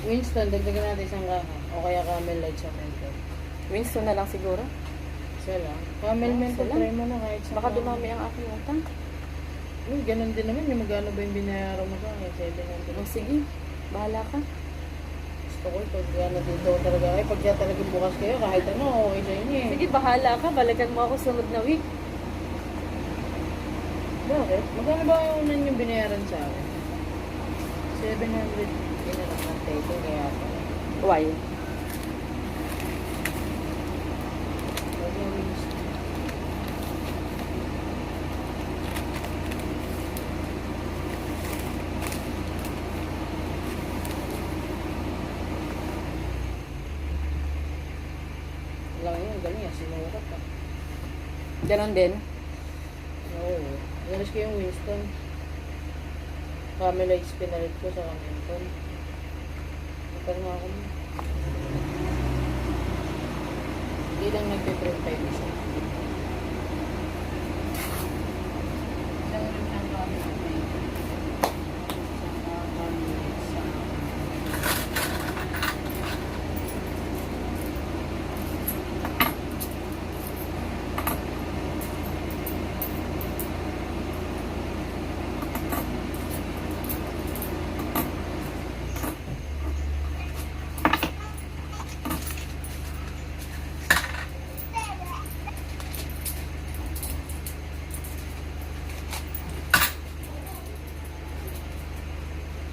Winston, dagdagan natin isang kaha. O kaya Camel Light sa menthol. Winston na lang siguro. Isa lang. Camel menthol, isa lang. try mo na kahit sa Baka dumami ang aking utang. Uy, ganun din naman. Yung magkano ba yung binayaran mo sa akin? 700. O sige, bahala ka. Gusto ko, pag dito talaga. Ay, pag talaga bukas kayo, kahit ano, okay sa inyo eh. Sige, bahala ka. Balikan mo ako sunod na week. Bakit? Magkano ba yung unan yung binayaran sa akin? 700 na lang ang tayo, kaya pala. Why? Wag yung Winston. Lang yun, galing yan, sinukat pa. Ganon din. Oo. Galis ko yung Winston. Camel Lights pinalit ko sa Camilton. Nakalma ako mo. Hindi lang nagpe-print tayo isa. Isang rin siyang Camel Lights. Isang Camel Lights sa...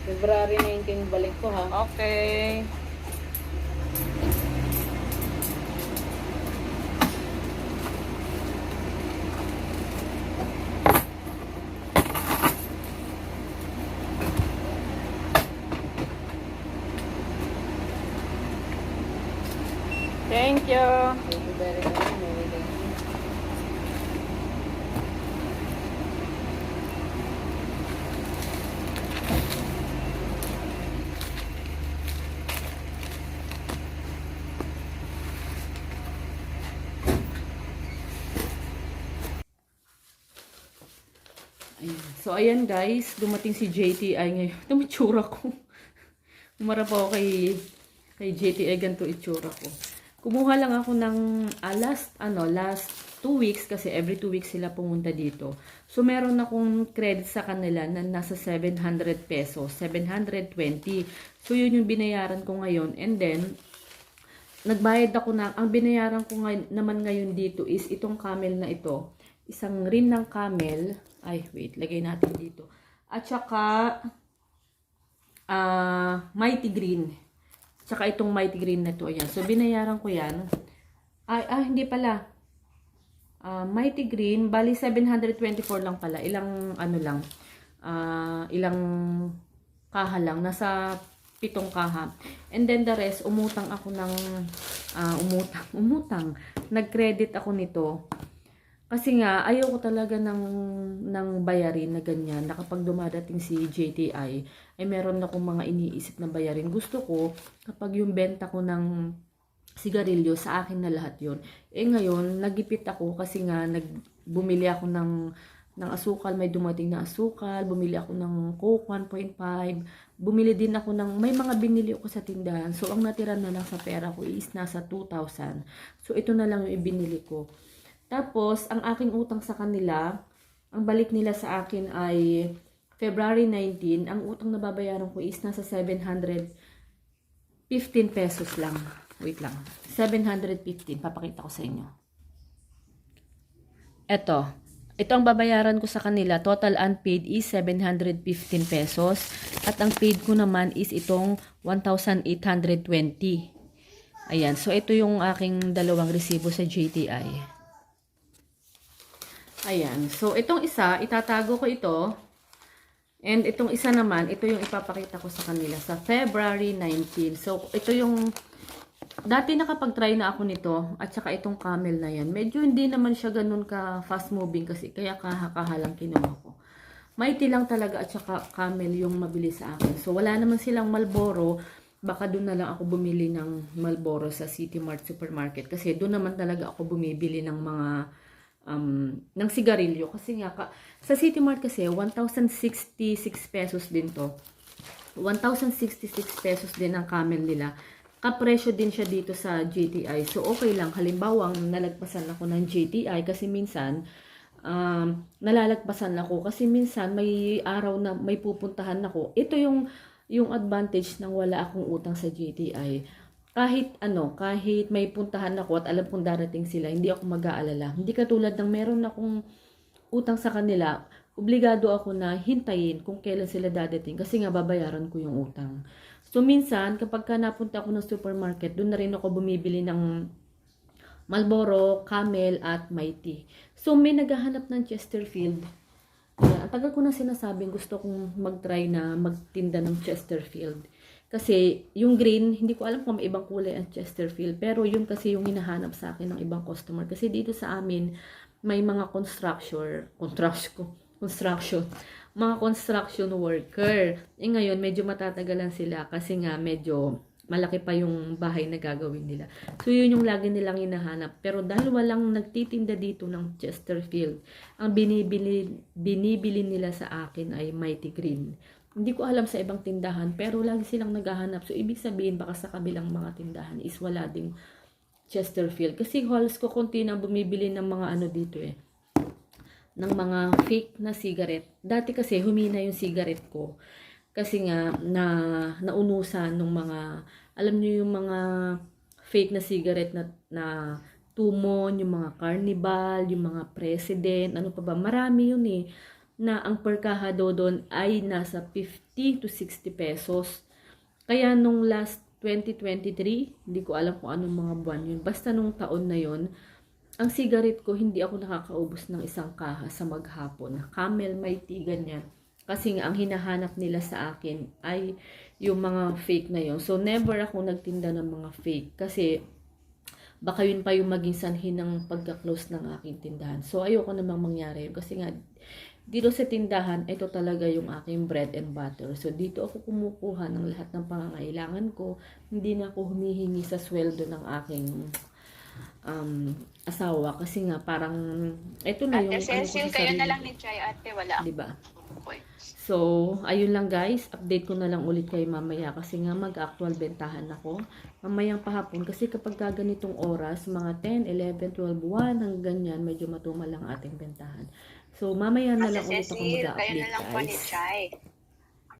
February 19 balik ko ha. Okay. Thank you. Thank you very much. Thank you. Ayan. So, ayan guys, dumating si JTI ngayon. Ito may tsura ko. Umarap ako kay JTI, ganito itsura ko. Kumuha lang ako ng last 2 weeks kasi every 2 weeks sila pumunta dito. So, meron akong credit sa kanila na nasa 700 pesos, 720. So, yun yung binayaran ko ngayon. And then, nagbayad ako ang binayaran ko naman ngayon dito is itong camel na ito. Isang rin ng camel. Ay, wait, lagay natin dito. At saka, Mighty Green. Tsaka itong Mighty Green na to, ayan. So, binayaran ko yan. Hindi pala. Mighty Green, bali 724 lang pala. Ilang kaha lang. Nasa 7 kaha. And then the rest, umutang ako ng, umutang. Nag-credit ako nito. Kasi nga, ayaw ko talaga ng bayarin na ganyan, na kapag dumadating si JTI, ay meron akong mga iniisip na bayarin. Gusto ko, kapag yung benta ko ng sigarilyo, sa akin na lahat yon. Ngayon, nagipit ako kasi nga, bumili ako ng asukal, may dumating na asukal, bumili ako ng Coke 1.5, bumili din ako may mga binili ako sa tindahan. So, ang natira na lang sa pera ko is nasa 2,000. So, ito na lang yung ibinili ko. Tapos, ang aking utang sa kanila, ang balik nila sa akin ay February 19. Ang utang na babayaran ko is nasa 715 pesos lang. Wait lang. 715. Papakita ko sa inyo. Ito ang babayaran ko sa kanila. Total unpaid is 715 pesos. At ang paid ko naman is itong 1,820. Ayan. So, ito yung aking dalawang resibo sa JTI. Ayan. So, itong isa, itatago ko ito. And itong isa naman, ito yung ipapakita ko sa kanila sa February 19. So, ito yung, dati nakapag-try na ako nito. At saka itong camel na yan. Medyo hindi naman siya ganun ka fast moving kasi. Kaya kaha-kahalang kinuha ko. Mighty lang talaga at saka camel yung mabili sa akin. So, wala naman silang Marlboro. Baka doon na lang ako bumili ng Marlboro sa City Mart Supermarket. Kasi doon naman talaga ako bumibili ng mga ng sigarilyo. Kasi nga, sa City Mart kasi, 1,066 pesos din to. 1,066 pesos din ang camel nila. Kapresyo din siya dito sa GTI. So, okay lang. Halimbawa, nalagpasan ako ng GTI kasi minsan, nalalagpasan ako kasi minsan may araw na may pupuntahan ako. Ito yung advantage ng wala akong utang sa GTI. Kahit may puntahan ako at alam kong darating sila, hindi ako mag-aalala. Hindi katulad ng meron akong utang sa kanila, obligado ako na hintayin kung kailan sila dadating kasi nga babayaran ko yung utang. So minsan, kapag ka napunta ako ng supermarket, doon na rin ako bumibili ng Marlboro, Camel at Mighty. So may naghahanap ng Chesterfield. Ang tagal ko na sinasabing gusto kong mag-try na magtinda ng Chesterfield. Kasi yung green, hindi ko alam kung may ibang kulay ang Chesterfield. Pero yun kasi yung hinahanap sa akin ng ibang customer. Kasi dito sa amin, may mga construction, mga construction worker. Ngayon, medyo matatagalan sila kasi nga medyo malaki pa yung bahay na gagawin nila. So, yun yung lagi nilang hinahanap. Pero dahil walang nagtitinda dito ng Chesterfield, ang binibili nila sa akin ay Mighty Green. Hindi ko alam sa ibang tindahan, pero lagi silang naghahanap. So, ibig sabihin, baka sa kabilang mga tindahan is wala ding Chesterfield. Kasi halos ko konti na bumibili ng mga dito ng mga fake na cigarette. Dati kasi humina yung cigarette ko. Kasi nga naunusan ng mga, alam niyo yung mga fake na cigarette na Tumon, yung mga Carnival, yung mga President, ano pa ba, marami yun na ang per kaha doon ay nasa 50 to 60 pesos. Kaya nung last 2023, hindi ko alam kung anong mga buwan yun. Basta nung taon na yun, ang cigarette ko, hindi ako nakakaubos ng isang kaha sa maghapon. Camel, Mighty, ganyan. Kasi nga, ang hinahanap nila sa akin ay yung mga fake na yun. So, never ako nagtinda ng mga fake. Kasi, baka yun pa yung maging sanhi ng pagka-close ng aking tindahan. So, ayoko namang mangyari yun. Kasi nga, dito sa tindahan, ito talaga yung aking bread and butter. So, dito ako kumukuha ng lahat ng pangangailangan ko. Hindi na ako humihingi sa sweldo ng aking asawa. Kasi nga, parang, ito na yung Cecil, kayo na lang ni Chay, ate, wala. Diba? Okay. So, ayun lang guys. Update ko na lang ulit kayo mamaya. Kasi nga, mag-actual bentahan ako. Mamayang pahapon. Kasi kapag ganitong oras, mga 10, 11, 12, 1, hanggang ganyan, medyo matumal lang ating bentahan. So, mamaya na lang ulit ako Cecil, kayo mag-update na lang po ni guys. Chay.